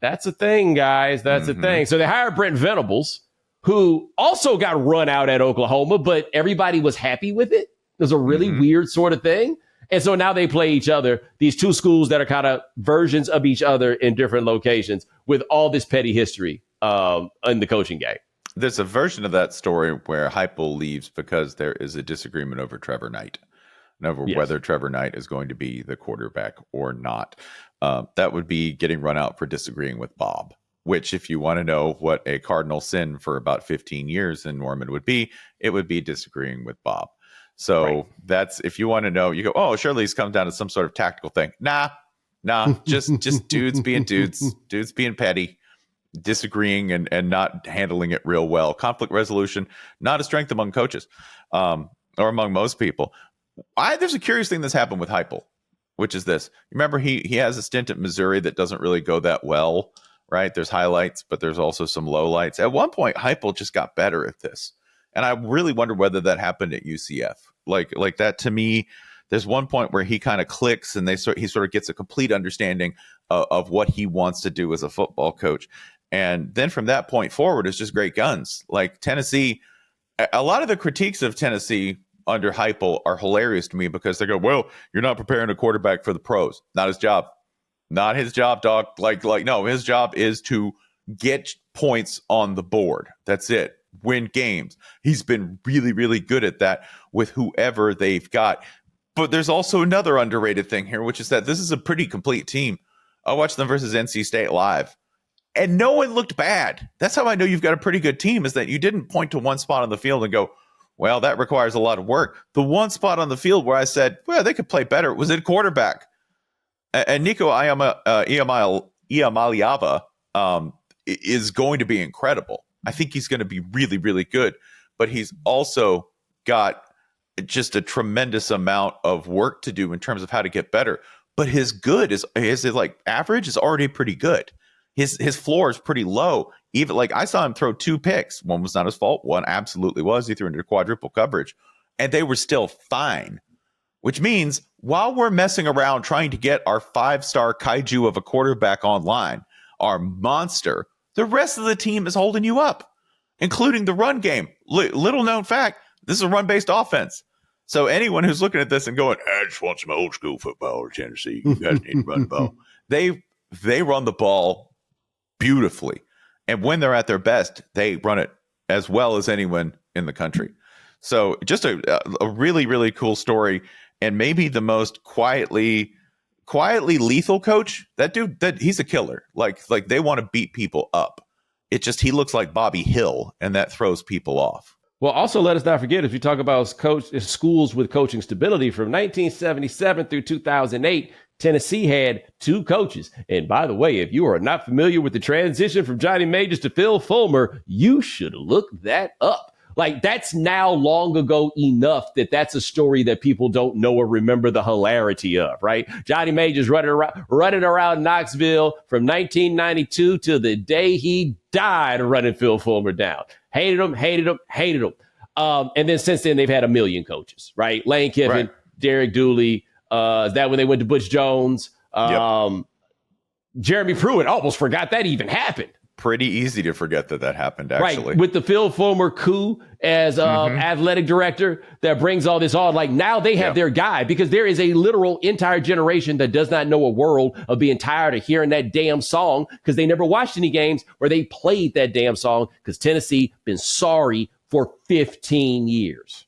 That's a thing, guys. That's a thing. So they hired Brent Venables, who also got run out at Oklahoma, but everybody was happy with it. It was a really weird sort of thing. And so now they play each other, these two schools that are kind of versions of each other in different locations with all this petty history in the coaching game. There's a version of that story where Heupel leaves because there is a disagreement over Trevor Knight and over whether Trevor Knight is going to be the quarterback or not. That would be getting run out for disagreeing with Bob, which if you want to know what a cardinal sin for about 15 years in Norman would be, it would be disagreeing with Bob. So that's, if you want to know, you go, oh, surely this comes down to some sort of tactical thing. Nah, just dudes being dudes being petty, disagreeing and not handling it real well. Conflict resolution, not a strength among coaches or among most people. There's a curious thing that's happened with Heupel, which is this. Remember, he has a stint at Missouri that doesn't really go that well, right? There's highlights, but there's also some lowlights. At one point, Heupel just got better at this. And I really wonder whether that happened at UCF. Like that, to me, there's one point where he kind of clicks and he sort of gets a complete understanding of what he wants to do as a football coach. And then from that point forward, it's just great guns. Like Tennessee, a lot of the critiques of Tennessee under Heupel are hilarious to me because they go, well, you're not preparing a quarterback for the pros. Not his job. Not his job, dog. Like no, his job is to get points on the board. That's it. Win games. He's been really, really good at that with whoever they've got. But there's also another underrated thing here, which is that this is a pretty complete team. I watched them versus NC State live, and no one looked bad. That's how I know you've got a pretty good team, is that you didn't point to one spot on the field and go, well, that requires a lot of work. The one spot on the field where I said, well, they could play better was at quarterback. And Nico Iamaleava is going to be incredible. I think he's going to be really, really good, but he's also got just a tremendous amount of work to do in terms of how to get better. But his good is like average is already pretty good. His floor is pretty low. Even like I saw him throw 2 picks. One was not his fault. One absolutely was. He threw into quadruple coverage, and they were still fine. Which means while we're messing around trying to get our 5-star kaiju of a quarterback online, our monster, the rest of the team is holding you up, including the run game. Little known fact, this is a run-based offense. So anyone who's looking at this and going, I just want some old school football in Tennessee, you guys need to run the ball. They run the ball beautifully. And when they're at their best, they run it as well as anyone in the country. So just a really, really cool story. And maybe the most quietly lethal coach. That dude, he's a killer. Like they want to beat people up. It just, he looks like Bobby Hill, and that throws people off. Well, also let us not forget, if you talk about schools with coaching stability, from 1977 through 2008, Tennessee had 2 coaches. And by the way, if you are not familiar with the transition from Johnny Majors to Phil Fulmer, you should look that up. Like, that's now long ago enough that that's a story that people don't know or remember the hilarity of, right? Johnny Majors running around Knoxville from 1992 to the day he died running Phil Fulmer down. Hated him. And then since then, they've had a million coaches, right? Lane Kiffin, right. Derek Dooley. Is that when they went to Butch Jones? Yep. Jeremy Pruitt, almost forgot that even happened. Pretty easy to forget that happened, actually. Right, with the Phil Fulmer coup as athletic director that brings all this on. Like, now they have their guy, because there is a literal entire generation that does not know a world of being tired of hearing that damn song because they never watched any games where they played that damn song because Tennessee been sorry for 15 years.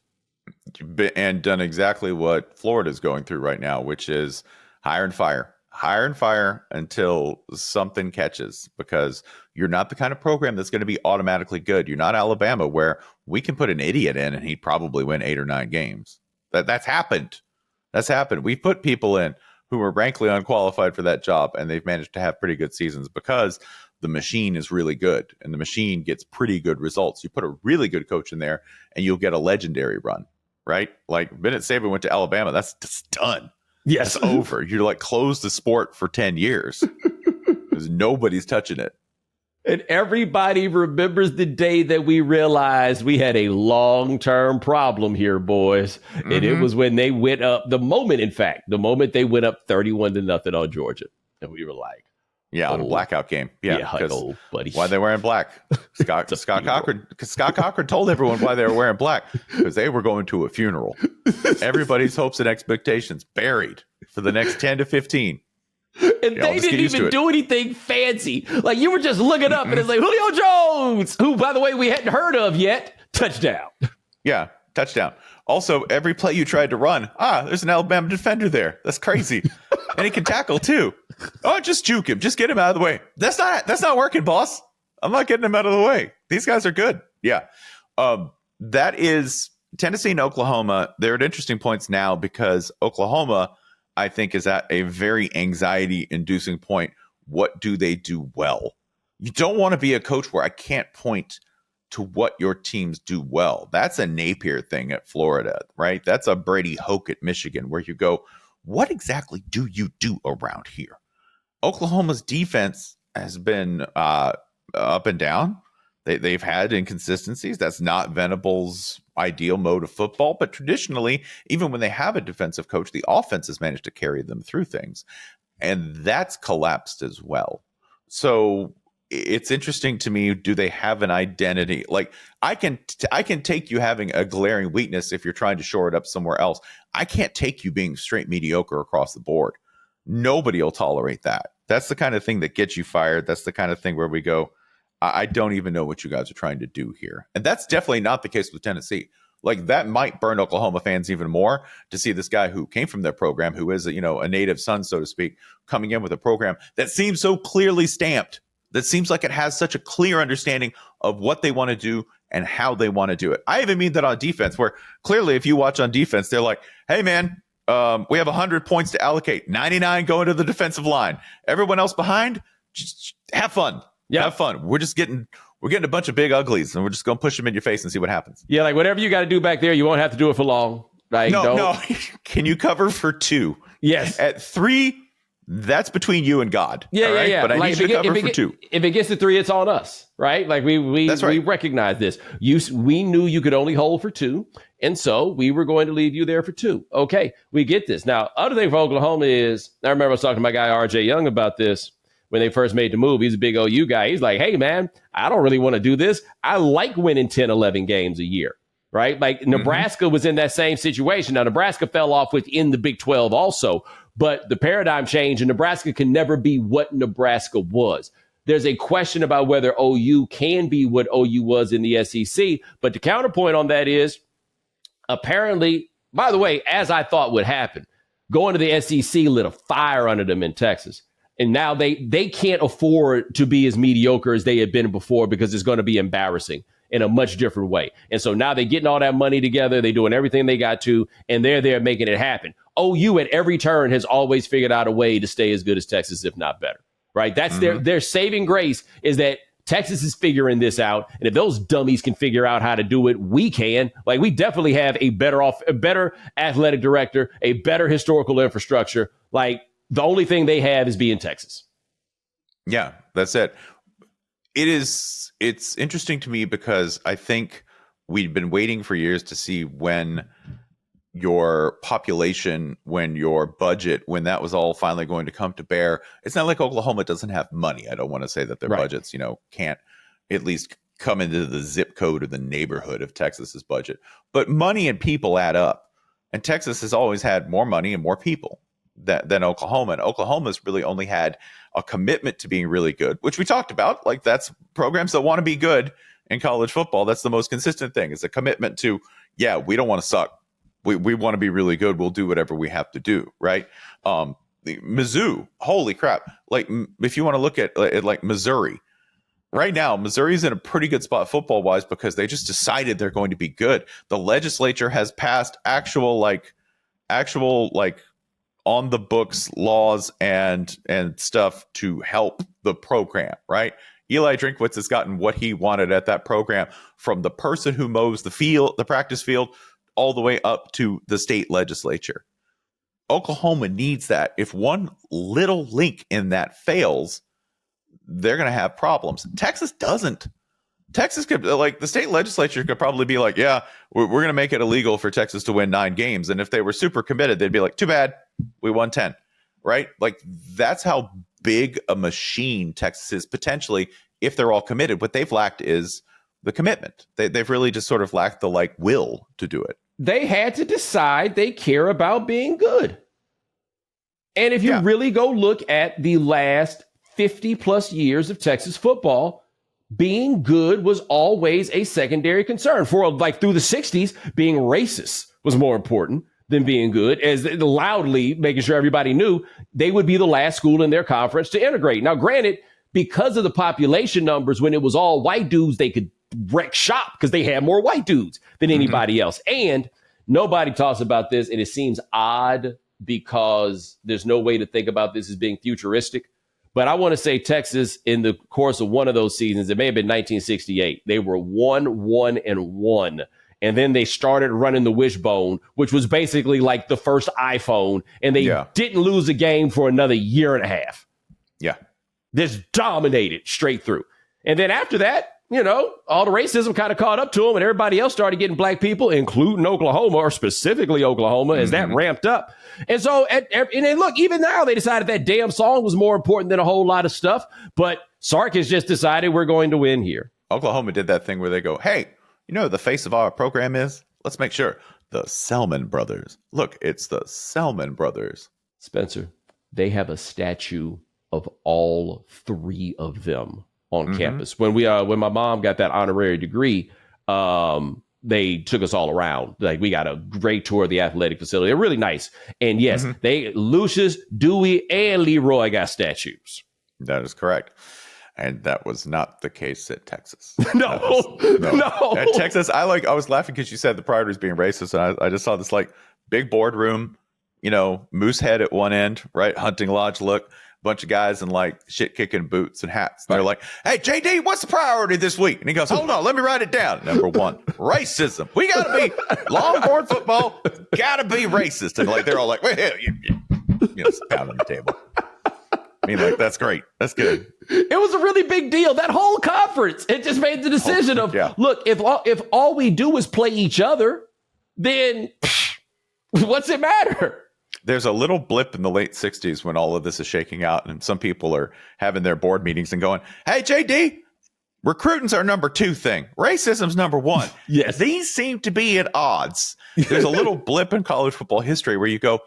And done exactly what Florida's going through right now, which is hire and fire until something catches, because you're not the kind of program that's going to be automatically good. You're not Alabama, where we can put an idiot in and he'd probably win 8 or 9 games. That's happened. We put people in who were frankly unqualified for that job, and they've managed to have pretty good seasons because the machine is really good and the machine gets pretty good results. You put a really good coach in there and you'll get a legendary run, right? Like Bennett Saban went to Alabama. That's just done. Yes. It's over. You're like, close the sport for 10 years because nobody's touching it. And everybody remembers the day that we realized we had a long-term problem here, boys. Mm-hmm. And it was when they went up, the moment they went up 31-0 on Georgia. And we were like, Yeah, on a blackout game. Yeah, buddy. Why they wearing black? Scott Cochran told everyone why they were wearing black, because they were going to a funeral. Everybody's hopes and expectations buried for the next 10 to 15. And they didn't even do anything fancy. Like, you were just looking up and it's like, Julio Jones, who, by the way, we hadn't heard of yet, touchdown. Yeah, touchdown. Also, every play you tried to run, there's an Alabama defender there. That's crazy. And he can tackle too. Oh, just juke him. Just get him out of the way. That's not working, boss. I'm not getting him out of the way. These guys are good. Yeah. That is Tennessee and Oklahoma. They're at interesting points now because Oklahoma, I think, is at a very anxiety-inducing point. What do they do well? You don't want to be a coach where I can't point to what your teams do well. That's a Napier thing at Florida, right? That's a Brady Hoke at Michigan, where you go, what exactly do you do around here? Oklahoma's defense has been up and down. They've had inconsistencies. That's not Venables' ideal mode of football. But traditionally, even when they have a defensive coach, the offense has managed to carry them through things. And that's collapsed as well. So it's interesting to me, do they have an identity? Like, I can take you having a glaring weakness if you're trying to shore it up somewhere else. I can't take you being straight mediocre across the board. Nobody will tolerate that. That's the kind of thing that gets you fired. That's the kind of thing where we go, I don't even know what you guys are trying to do here. And that's definitely not the case with Tennessee. Like, that might burn Oklahoma fans even more to see this guy who came from their program, who is a native son, so to speak, coming in with a program that seems so clearly stamped, that seems like it has such a clear understanding of what they want to do and how they want to do it. I even mean that on defense, where clearly if you watch on defense, they're like, hey, man, we have 100 points to allocate, 99 going to the defensive line. Everyone else behind, just have fun. Yeah, have fun. We're getting a bunch of big uglies, and we're just going to push them in your face and see what happens. Yeah, like whatever you got to do back there, you won't have to do it for long. Like, no. Can you cover for 2? Yes. At 3, that's between you and God. Yeah, yeah. But I need you to cover for 2. If it gets to 3, it's on us, right? Like we recognize this. We knew you could only hold for 2, and so we were going to leave you there for 2. Okay, we get this. Now, other thing for Oklahoma is, I remember I was talking to my guy RJ Young about this when they first made the move. He's a big OU guy. He's like, hey, man, I don't really want to do this. I like winning 10, 11 games a year, right? Like Nebraska was in that same situation. Now, Nebraska fell off within the Big 12 also, but the paradigm changed, and Nebraska can never be what Nebraska was. There's a question about whether OU can be what OU was in the SEC, but the counterpoint on that is, apparently, by the way, as I thought would happen, going to the SEC lit a fire under them in Texas. And now they can't afford to be as mediocre as they had been before, because it's going to be embarrassing in a much different way. And so now they're getting all that money together. They're doing everything they got to, and they're there making it happen. OU at every turn has always figured out a way to stay as good as Texas, if not better, right? That's their saving grace, is that Texas is figuring this out. And if those dummies can figure out how to do it, we can. Like, we definitely have a better athletic director, a better historical infrastructure. Like, the only thing they have is being Texas. Yeah, that's it. It's interesting to me because I think we've been waiting for years to see when your population, when your budget, when that was all finally going to come to bear. It's not like Oklahoma doesn't have money. I don't want to say that their budgets, can't at least come into the zip code or the neighborhood of Texas's budget. But money and people add up. And Texas has always had more money and more people than Oklahoma. And Oklahoma's really only had a commitment to being really good, which we talked about. Like, that's programs that want to be good in college football. That's the most consistent thing, is a commitment to, we don't want to suck. We want to be really good. We'll do whatever we have to do. Right. Mizzou, holy crap. Like, if you want to look at like Missouri right now, Missouri's in a pretty good spot football wise, because they just decided they're going to be good. The legislature has passed actual on the books laws and stuff to help the program, right? Eli Drinkwitz has gotten what he wanted at that program, from the person who mows the practice field, all the way up to the state legislature. Oklahoma needs that. If one little link in that fails, they're going to have problems. Texas doesn't. Texas could, like, the state legislature could probably be like, we're going to make it illegal for Texas to win 9 games. And if they were super committed, they'd be like, too bad, we won 10, right? Like, that's how big a machine Texas is potentially if they're all committed. What they've lacked is the commitment. They've really just sort of lacked the will to do it. They had to decide they care about being good. And if you really go look at the last 50 plus years of Texas football, being good was always a secondary concern. For through the 60s, being racist was more important than being good, as loudly making sure everybody knew they would be the last school in their conference to integrate. Now, granted, because of the population numbers, when it was all white dudes, they could wreck shop because they had more white dudes than anybody else. And nobody talks about this, and it seems odd because there's no way to think about this as being futuristic. But I want to say Texas, in the course of one of those seasons, it may have been 1968, they were 1-1-1. And then they started running the wishbone, which was basically like the first iPhone. And they didn't lose a game for another year and a half. Yeah. Just dominated straight through. And then after that, all the racism kind of caught up to them, and everybody else started getting black people, including Oklahoma, or specifically Oklahoma, as that ramped up. And so, and then look, even now they decided that damn song was more important than a whole lot of stuff. But Sark has just decided we're going to win here. Oklahoma did that thing where they go, hey, the face of our program is, let's make sure, the Selman brothers. Look, it's the Selman brothers. Spencer, they have a statue of all three of them on campus. When my mom got that honorary degree, they took us all around. We got a great tour of the athletic facility. They're really nice. And yes, Lucius, Dewey, and Leroy got statues. That is correct. And that was not the case at Texas. No. At Texas, I was laughing because you said the priorities being racist, and I just saw this big boardroom, moose head at one end, right? Hunting lodge look. Bunch of guys in shit kicking boots and hats. They're like, hey, JD, what's the priority this week? And he goes, hold on, let me write it down. Number one, racism. We got to be Longhorn football, got to be racist. And they're all like, well, pounding the table. I mean, that's great. That's good. It was a really big deal. That whole conference, it just made the decision look, if all we do is play each other, then what's it matter? There's a little blip in the late 60s when all of this is shaking out, and some people are having their board meetings and going, hey, JD, recruiting's our number 2 thing. Racism's number 1. Yes. These seem to be at odds. There's a little blip in college football history where you go,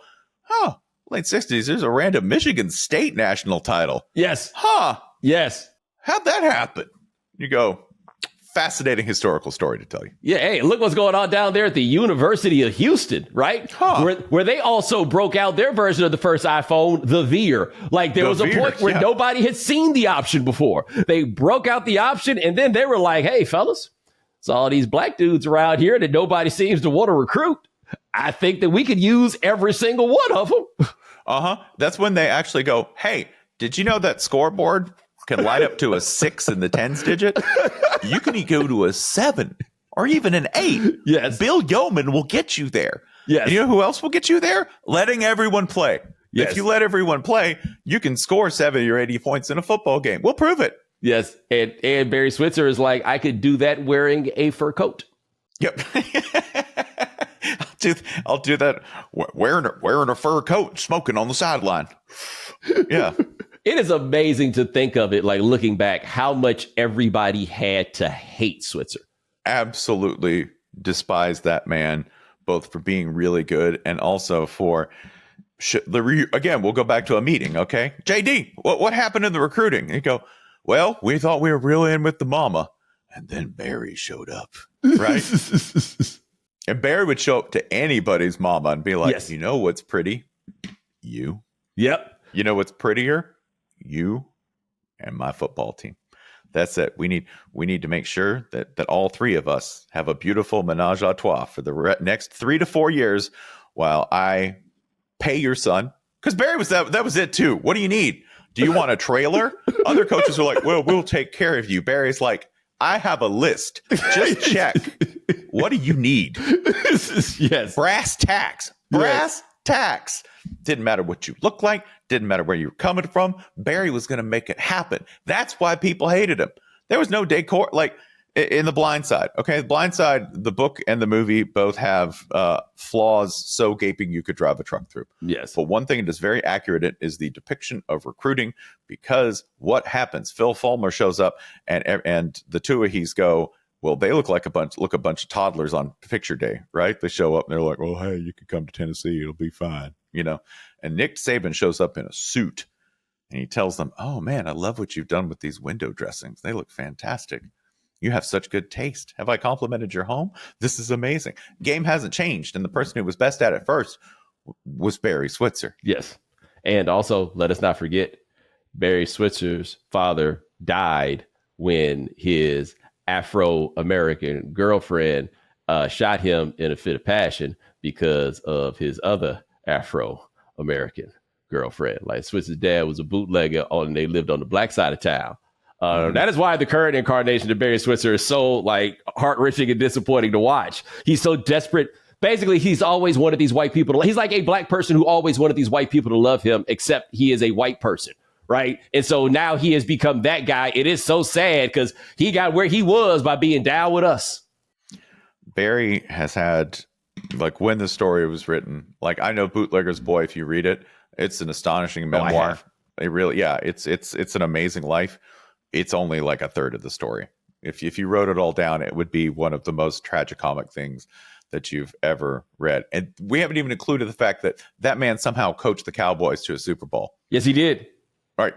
late 60s, there's a random Michigan State national title. Yes. Yes. How'd that happen? You go, fascinating historical story to tell you. Yeah, hey, look what's going on down there at the University of Houston, right? Where they also broke out their version of the first iPhone, the Veer. There was a point where nobody had seen the option before. They broke out the option, and then they were like, hey, fellas, it's all these black dudes around here that nobody seems to want to recruit. I think that we could use every single one of them. That's when they actually go, hey, did you know that scoreboard can light up to a 6 in the tens digit? You can go to a 7 or even an 8. Yes. Bill Yeoman will get you there. Yes. And you know who else will get you there? Letting everyone play. Yes. If you let everyone play, you can score 70 or 80 points in a football game. We'll prove it. Yes. And Barry Switzer is like, I could do that wearing a fur coat. Yep. I'll do that wearing a fur coat, smoking on the sideline. Yeah. It is amazing to think of it, looking back, how much everybody had to hate Switzer. Absolutely despise that man, both for being really good and also for again, we'll go back to a meeting. Okay. JD, what happened in the recruiting? And you go, well, we thought we were real in with the mama. And then Barry showed up. Right. And Barry would show up to anybody's mama and be like, yes. You know what's pretty? You. Yep. You know what's prettier? You and my football team. That's it. We need to make sure that all three of us have a beautiful menage a trois for the next 3 to 4 years while I pay your son. Because Barry was that was it too. What do you need? Do you want a trailer? Other coaches are like, well, we'll take care of you. Barry's like, I have a list. Just check. What do you need? Yes. Brass tacks. Tax. Didn't matter what you look like. Didn't matter where you were coming from. Barry was going to make it happen. That's why people hated him. There was no decor. In The Blind Side. Okay, The Blind Side, the book and the movie both have flaws so gaping you could drive a truck through. Yes. But one thing that is very accurate is the depiction of recruiting, because what happens? Phil Fulmer shows up and the Tuahees go, well, they look like a bunch of toddlers on picture day, right? They show up and they're like, well, hey, you can come to Tennessee. It'll be fine, And Nick Saban shows up in a suit and he tells them, oh, man, I love what you've done with these window dressings. They look fantastic. You have such good taste. Have I complimented your home? This is amazing. Game hasn't changed. And the person who was best at it first was Barry Switzer. Yes. And also, let us not forget, Barry Switzer's father died when his Afro-American girlfriend shot him in a fit of passion because of his other Afro-American girlfriend. Like, Switzer's dad was a bootlegger and they lived on the black side of town. That is why the current incarnation of Barry Switzer is so heart-wrenching and disappointing to watch. He's so desperate. Basically, he's always wanted these white people he's like a black person who always wanted these white people to love him, except he is a white person, right? And so now he has become that guy. It is so sad because he got where he was by being down with us. Barry has had, when the story was written, I know Bootlegger's Boy, if you read it, it's an astonishing memoir. It really, it's an amazing life. It's only a third of the story. If you wrote it all down, it would be one of the most tragicomic things that you've ever read. And we haven't even included the fact that man somehow coached the Cowboys to a Super Bowl. Yes, he did. All right.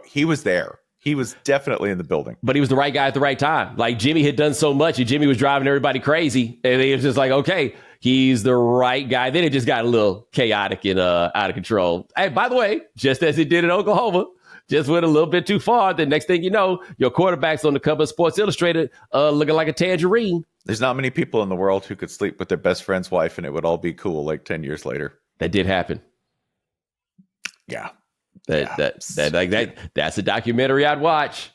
He was there. He was definitely in the building. But he was the right guy at the right time. Jimmy had done so much and Jimmy was driving everybody crazy. And it was just okay, he's the right guy. Then it just got a little chaotic and out of control. Hey, by the way, just as it did in Oklahoma, just went a little bit too far. The next thing you know, your quarterback's on the cover of Sports Illustrated looking like a tangerine. There's not many people in the world who could sleep with their best friend's wife and it would all be cool 10 years later. That did happen. Yeah. That's a documentary I'd watch.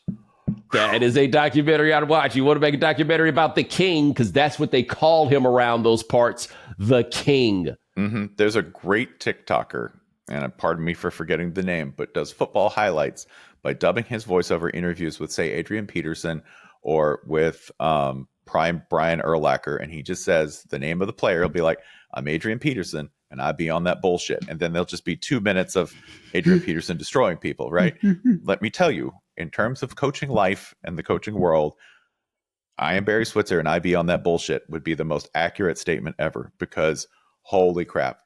That is a documentary I'd watch. You want to make a documentary about the king, because that's what they call him around those parts, the king. Mm-hmm. There's a great TikToker, and pardon me for forgetting the name, but does football highlights by dubbing his voiceover interviews with, say, Adrian Peterson or with Prime Brian Urlacher, and he just says the name of the player. He'll be like, I'm Adrian Peterson, and I be on that bullshit. And then there'll just be 2 minutes of Adrian Peterson destroying people, right? Let me tell you, in terms of coaching life and the coaching world, I am Barry Switzer and I be on that bullshit would be the most accurate statement ever, because holy crap,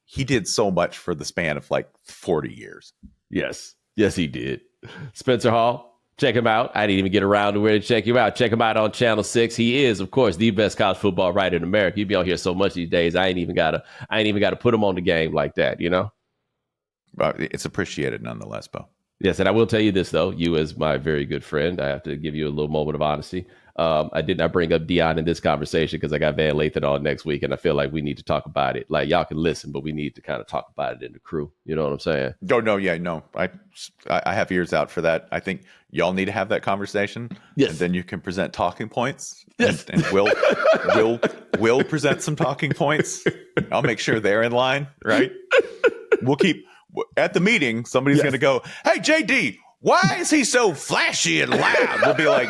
he did so much for the span of 40 years. Yes, he did. Spencer Hall, check him out. I didn't even get around to where to check him out. Check him out on Channel 6. He is, of course, the best college football writer in America. He'd be on here so much these days. I ain't even gotta put him on the game like that, But it's appreciated nonetheless, Bo. Yes, and I will tell you this, though. You, as my very good friend, I have to give you a little moment of honesty. I did not bring up Deion in this conversation because I got Van Lathan on next week, and I feel like we need to talk about it. Y'all can listen, but we need to kind of talk about it in the crew. You know what I'm saying? No. I have ears out for that. I think y'all need to have that conversation. Yes. And then you can present talking points. Yes. And we'll present some talking points. I'll make sure they're in line, right? We'll keep... At the meeting, somebody's going to go, hey, JD, why is he so flashy and loud? We'll be like,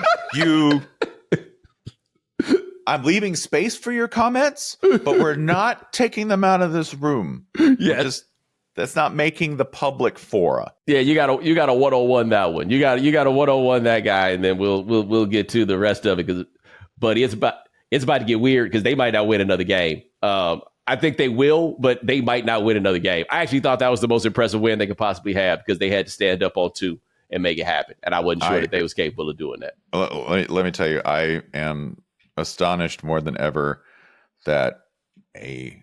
I'm leaving space for your comments, but we're not taking them out of this room. Yes. That's not making the public fora. Yeah, you got a 101 that one. You got a 101 that guy, and then we'll get to the rest of it. But it's about to get weird because they might not win another game. I think they will, but they might not win another game. I actually thought that was the most impressive win they could possibly have because they had to stand up on 2 and make it happen. And I wasn't sure that they was capable of doing that. Let me tell you, I am astonished more than ever that a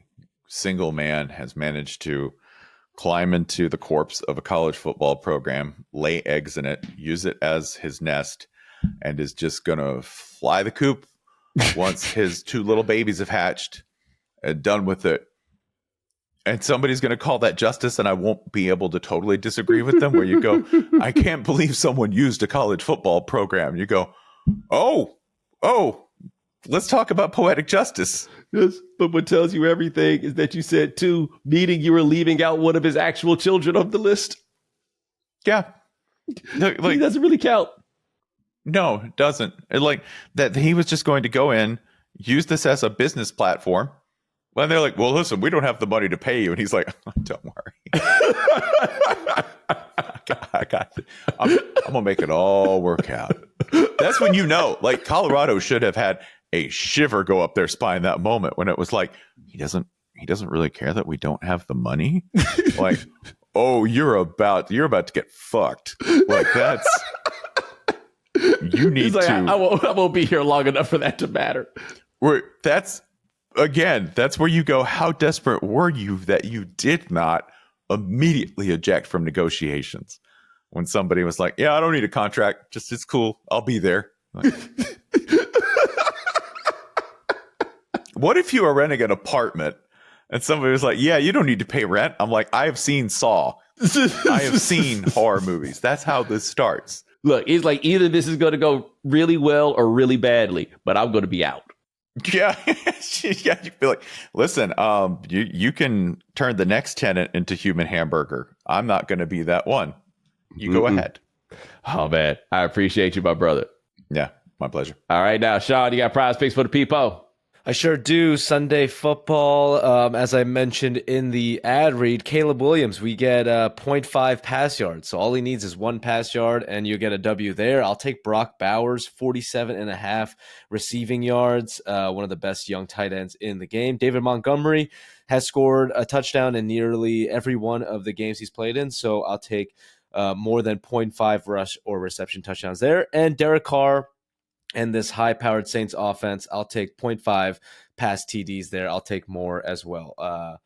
single man has managed to climb into the corpse of a college football program, lay eggs in it, use it as his nest, and is just going to fly the coop once his 2 little babies have hatched. And done with it. And somebody's going to call that justice, and I won't be able to totally disagree with them, where you go, I can't believe someone used a college football program. You go, oh, let's talk about poetic justice. Yes, but what tells you everything is that you said 2, meaning you were leaving out one of his actual children of the list. Yeah. No, he doesn't really count. No, it doesn't. Like that, he was just going to go in, use this as a business platform. When they're like, well, listen, we don't have the money to pay you. And he's like, oh, don't worry. I got it. I'm going to make it all work out. That's when like Colorado should have had a shiver go up their spine that moment when it was like, he doesn't really care that we don't have the money. Like, oh, you're about to get fucked. Like that's, you need like, to. I won't be here long enough for that to matter. That's where you go, how desperate were you that you did not immediately eject from negotiations when somebody was like, yeah, I don't need a contract. Just, it's cool. I'll be there. Like, what if you were renting an apartment and somebody was like, yeah, you don't need to pay rent? I'm like, I have seen Saw. I have seen horror movies. That's how this starts. Look, it's like either this is going to go really well or really badly, but I'm going to be out. Yeah. Yeah. You feel like, listen, you can turn the next tenant into human hamburger. I'm not going to be that one. You go ahead. Oh, man. I appreciate you, my brother. Yeah, my pleasure. All right. Now, Sean, you got prize picks for the people? I sure do. Sunday football, as I mentioned in the ad read, Caleb Williams, we get 0.5 pass yards. So all he needs is 1 pass yard, and you get a W there. I'll take Brock Bowers, 47.5 receiving yards, one of the best young tight ends in the game. David Montgomery has scored a touchdown in nearly every one of the games he's played in, so I'll take more than 0.5 rush or reception touchdowns there. And Derek Carr, and this high-powered Saints offense, I'll take 0.5 pass TDs there. I'll take more as well.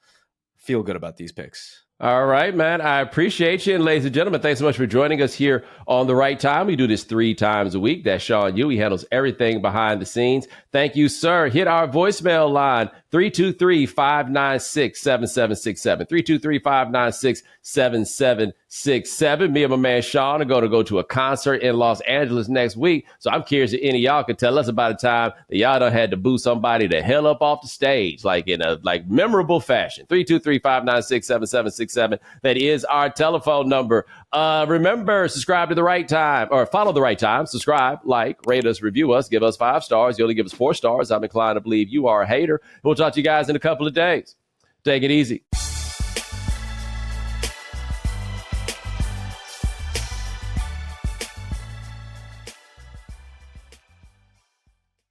Feel good about these picks. All right, man. I appreciate you. And ladies and gentlemen, thanks so much for joining us here on The Right Time. We do this 3 times a week. That's Sean Yu. He handles everything behind the scenes. Thank you, sir. Hit our voicemail line, 323-596-7767. 323-596-7767. Me and my man Sean are going to go to a concert in Los Angeles next week. So I'm curious if any of y'all could tell us about a time that y'all done had to boo somebody the hell up off the stage, like in a memorable fashion. 323-596-7767. That is our telephone number. Remember, subscribe to The Right Time, or follow The Right Time. Subscribe, like, rate us, review us, give us 5 stars. You only give us 4 stars. I'm inclined to believe you are a hater. We'll talk to you guys in a couple of days. Take it easy.